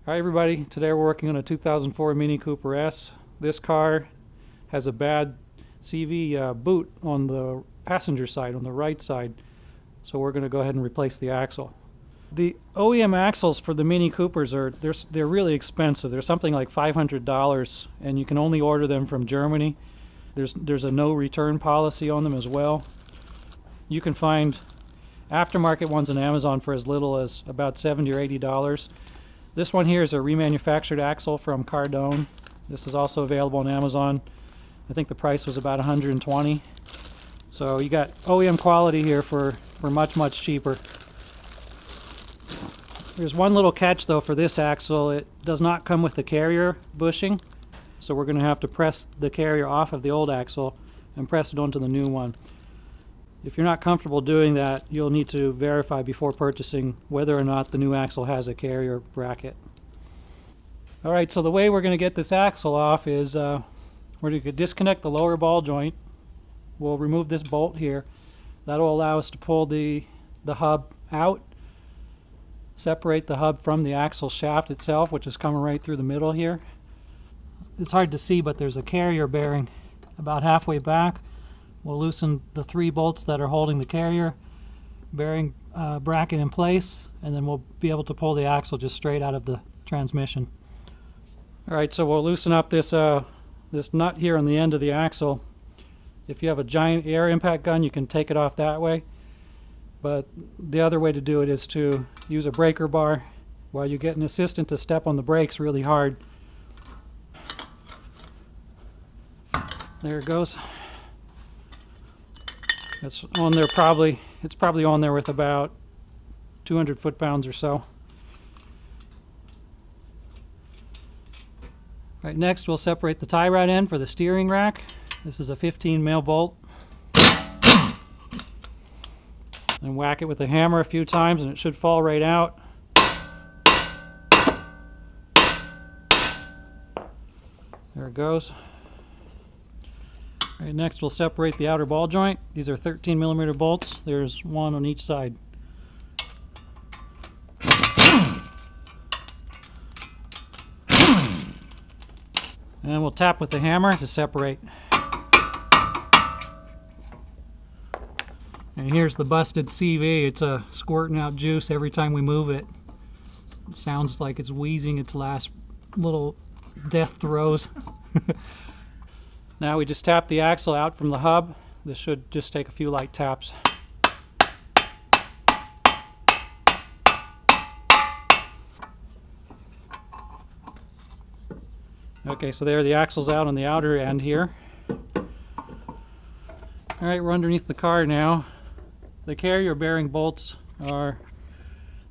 Hi everybody, today we're working on a 2004 Mini Cooper S. This car has a bad CV boot on the passenger side, on the right side. So we're going to go ahead and replace the axle. The OEM axles for the Mini Coopers they're really expensive. They're something like $500 and you can only order them from Germany. There's a no return policy on them as well. You can find aftermarket ones on Amazon for as little as about $70 or $80. This one here is a remanufactured axle from Cardone. This is also available on Amazon. I think the price was about $120. So you got OEM quality here for much cheaper. There's one little catch though for this axle. It does not come with the carrier bushing. So we're going to have to press the carrier off of the old axle and press it onto the new one. If you're not comfortable doing that, you'll need to verify before purchasing whether or not the new axle has a carrier bracket. Alright, so the way we're going to get this axle off is we're going to disconnect the lower ball joint. We'll remove this bolt here. That'll allow us to pull the hub out, separate the hub from the axle shaft itself, which is coming right through the middle here. It's hard to see, but there's a carrier bearing about halfway back. We'll loosen the 3 bolts that are holding the carrier bearing bracket in place, and then we'll be able to pull the axle just straight out of the transmission. Alright, so we'll loosen up this nut here on the end of the axle. If you have a giant air impact gun, you can take it off that way. But the other way to do it is to use a breaker bar while you get an assistant to step on the brakes really hard. There it goes. It's on there it's probably on there with about 200 foot-pounds or so. Right, next we'll separate the tie rod end for the steering rack. This is a 15 mil bolt. And whack it with a hammer a few times and it should fall right out. There it goes. Right, next we'll separate the outer ball joint. These are 13 millimeter bolts. There's one on each side. And we'll tap with the hammer to separate. And here's the busted CV. It's squirting out juice every time we move it. It sounds like it's wheezing its last little death throes. Now we just tap the axle out from the hub. This should just take a few light taps. Okay, so there the axle's out on the outer end here. Alright, we're underneath the car now. The carrier bearing bolts are,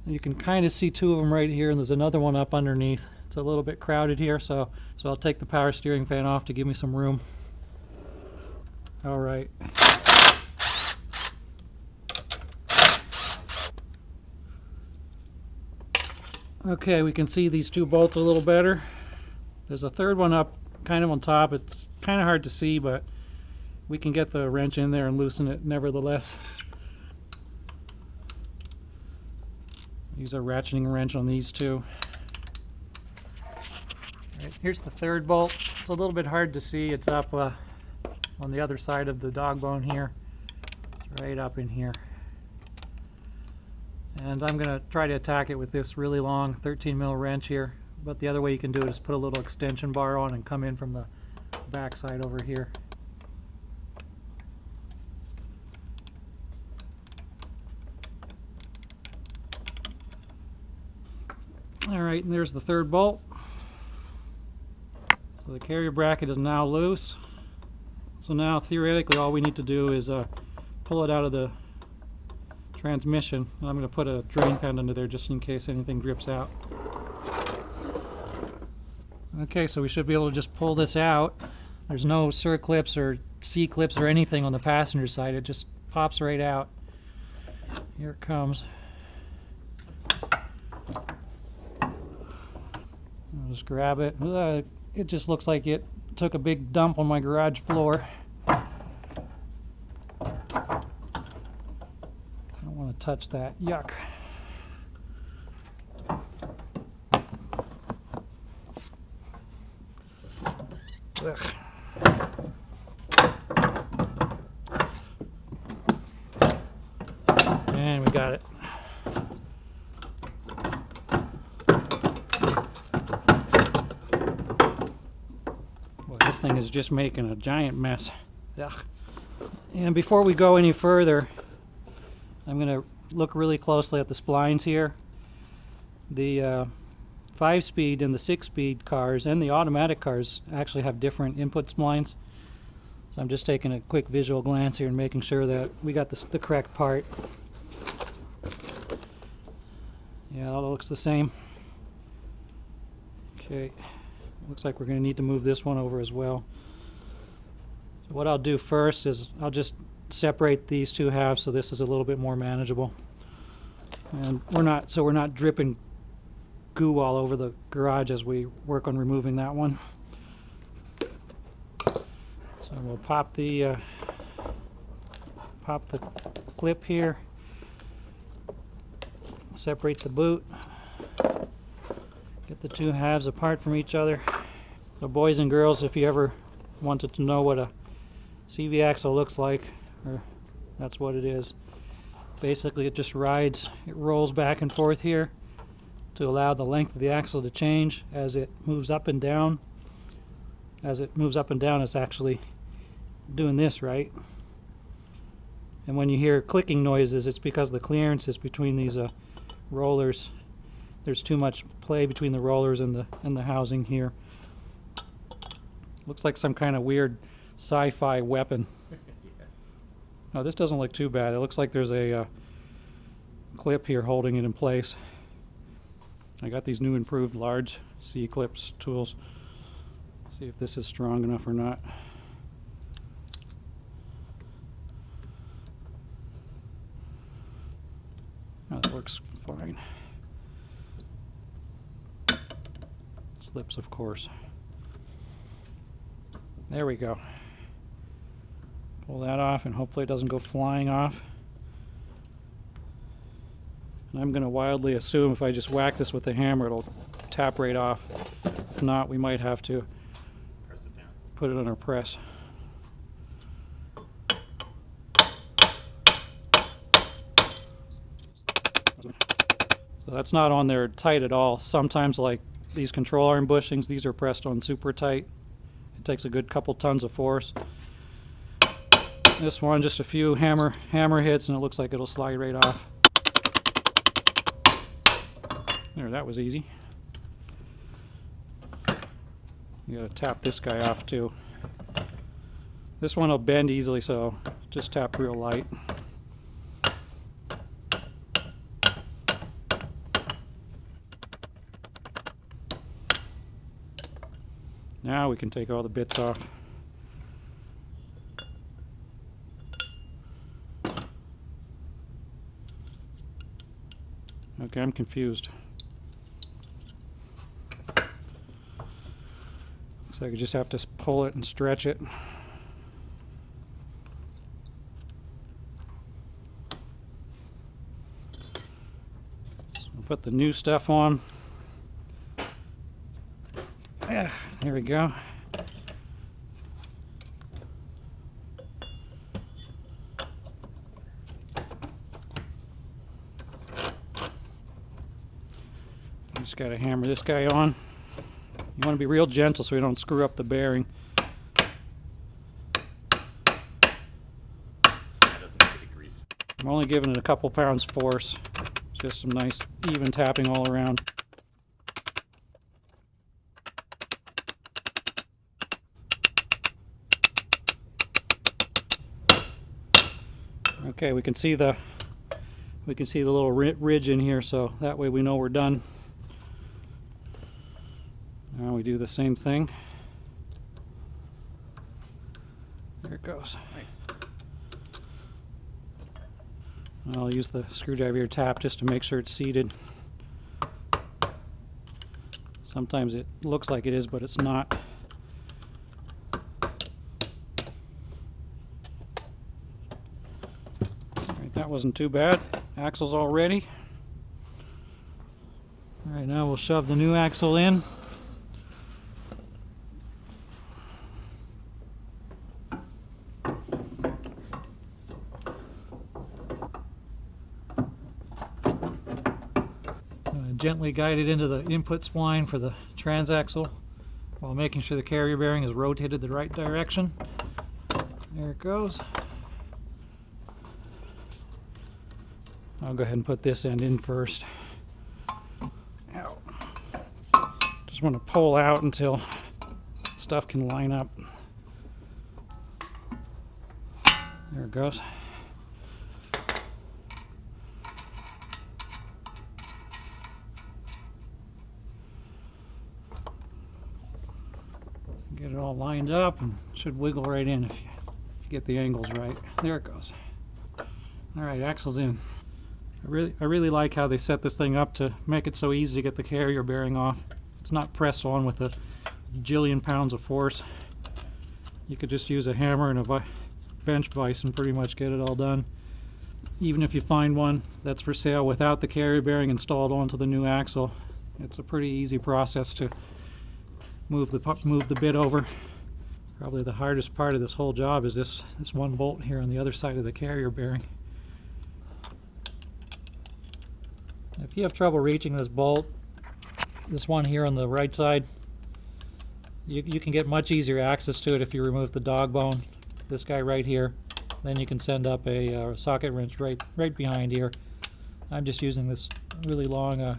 you can kind of see 2 of them right here, and there's another one up underneath. It's a little bit crowded here, so I'll take the power steering fan off to give me some room. All right. Okay, we can see these 2 bolts a little better. There's a third one up kind of on top. It's kind of hard to see, but we can get the wrench in there and loosen it nevertheless. Use a ratcheting wrench on these 2. Right, here's the third bolt. It's a little bit hard to see. It's up on the other side of the dog bone here. It's right up in here. And I'm going to try to attack it with this really long 13 mil wrench here. But the other way you can do it is put a little extension bar on and come in from the back side over here. Alright, and there's the third bolt. So the carrier bracket is now loose. So now theoretically all we need to do is pull it out of the transmission. I'm going to put a drain pan under there just in case anything drips out. Okay, so we should be able to just pull this out. There's no circlips or C-clips or anything on the passenger side. It just pops right out. Here it comes. I'll just grab it. It just looks like it took a big dump on my garage floor. I don't want to touch that. Yuck. Ugh. And we got it. Boy, this thing is just making a giant mess. Ugh. And before we go any further, I'm going to look really closely at the splines here. The 5-speed and the 6-speed cars and the automatic cars actually have different input splines. So I'm just taking a quick visual glance here and making sure that we got the correct part. Yeah, it all looks the same. Okay, looks like we're going to need to move this one over as well. So what I'll do first is I'll just separate these two halves so this is a little bit more manageable. And we're not dripping goo all over the garage as we work on removing that one. So we'll pop the clip here, separate the boot, get the two halves apart from each other. So boys and girls, if you ever wanted to know what a CV axle looks like, that's what it is. Basically it just rides, it rolls back and forth here to allow the length of the axle to change as it moves up and down. As it moves up and down, it's actually doing this, right? And when you hear clicking noises, it's because the clearances between these rollers, there's too much play between the rollers and the housing here. Looks like some kind of weird sci-fi weapon. No, this doesn't look too bad. It looks like there's a clip here holding it in place. I got these new improved large C-clips tools. See if this is strong enough or not. Oh, that works fine. It slips, of course. There we go. Pull that off and hopefully it doesn't go flying off. And I'm going to wildly assume if I just whack this with a hammer it'll tap right off. If not, we might have to press it down. Put it on our press. So that's not on there tight at all. Sometimes, like these control arm bushings, these are pressed on super tight. It takes a good couple tons of force. This one, just a few hammer hits and it looks like it'll slide right off. There, that was easy. You gotta tap this guy off too. This one will bend easily, so just tap real light. Now we can take all the bits off. Okay, I'm confused. Looks like I just have to pull it and stretch it. So I'll put the new stuff on. Yeah, there we go. Just got to hammer this guy on. You want to be real gentle so we don't screw up the bearing. That doesn't need to be greased. I'm only giving it a couple pounds force. Just some nice even tapping all around. Okay, we can see the little ridge in here, so that way we know we're done. Now we do the same thing. There it goes. Nice. I'll use the screwdriver here tap just to make sure it's seated. Sometimes it looks like it is, but it's not. Alright, that wasn't too bad. Axle's all ready. Alright, now we'll shove the new axle in. gently guide it into the input spline for the transaxle while making sure the carrier bearing is rotated the right direction. There it goes. I'll go ahead and put this end in first. Ow. Just want to pull out until stuff can line up. There it goes. Get it all lined up and should wiggle right in if you get the angles right. There it goes. All right, axle's in. I really like how they set this thing up to make it so easy to get the carrier bearing off. It's not pressed on with a jillion pounds of force. You could just use a hammer and a bench vise and pretty much get it all done. Even if you find one that's for sale without the carrier bearing installed onto the new axle, it's a pretty easy process to move the bit over. Probably the hardest part of this whole job is this one bolt here on the other side of the carrier bearing. If you have trouble reaching this bolt, this one here on the right side, you can get much easier access to it if you remove the dog bone, this guy right here. Then you can send up a socket wrench right behind here. I'm just using this really long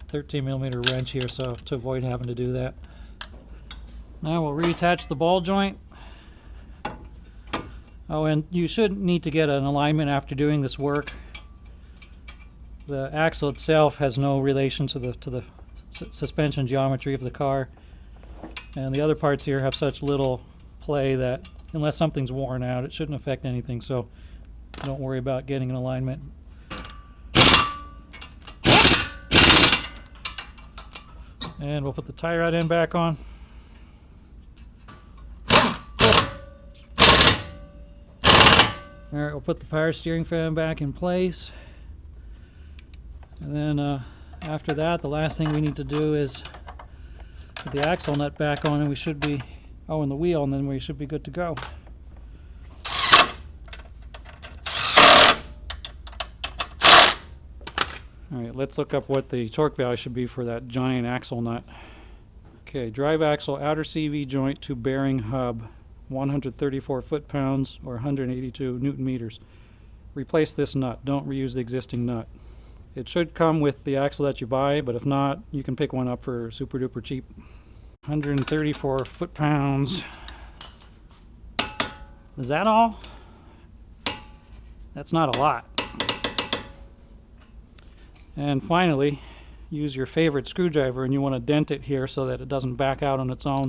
13mm wrench here so to avoid having to do that. Now we'll reattach the ball joint. Oh, and you shouldn't need to get an alignment after doing this work. The axle itself has no relation to the suspension geometry of the car, and the other parts here have such little play that unless something's worn out, it shouldn't affect anything, so don't worry about getting an alignment. And we'll put the tie rod end back on. Alright, we'll put the power steering fan back in place. And then after that, the last thing we need to do is put the axle nut back on, and we should be, oh, and the wheel, and then we should be good to go. Alright, let's look up what the torque value should be for that giant axle nut. Okay, drive axle outer CV joint to bearing hub, 134 foot-pounds or 182 newton meters. Replace this nut. Don't reuse the existing nut. It should come with the axle that you buy, but if not, you can pick one up for super duper cheap. 134 foot-pounds. Is that all? That's not a lot. And finally, use your favorite screwdriver, and you want to dent it here so that it doesn't back out on its own.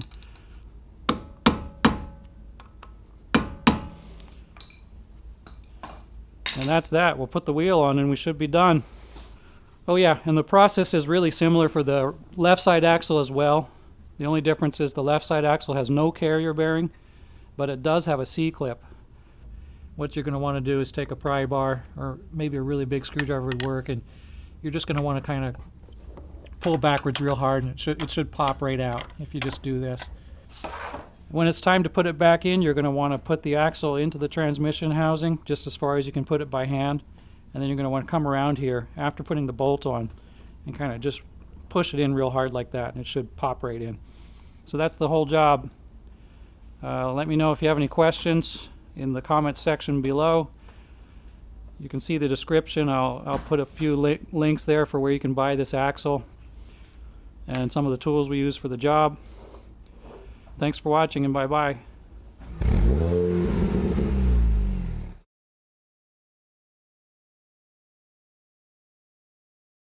And that's that. We'll put the wheel on and we should be done. Oh yeah, and the process is really similar for the left side axle as well. The only difference is the left side axle has no carrier bearing, but it does have a C-clip. What you're going to want to do is take a pry bar, or maybe a really big screwdriver would work, and you're just going to want to kind of pull backwards real hard, and it should pop right out if you just do this. When it's time to put it back in, you're going to want to put the axle into the transmission housing just as far as you can put it by hand, and then you're going to want to come around here after putting the bolt on and kind of just push it in real hard like that, and it should pop right in. So that's the whole job. Let me know if you have any questions in the comments section below. You can see the description. I'll put a few links there for where you can buy this axle and some of the tools we use for the job. Thanks for watching, and bye-bye.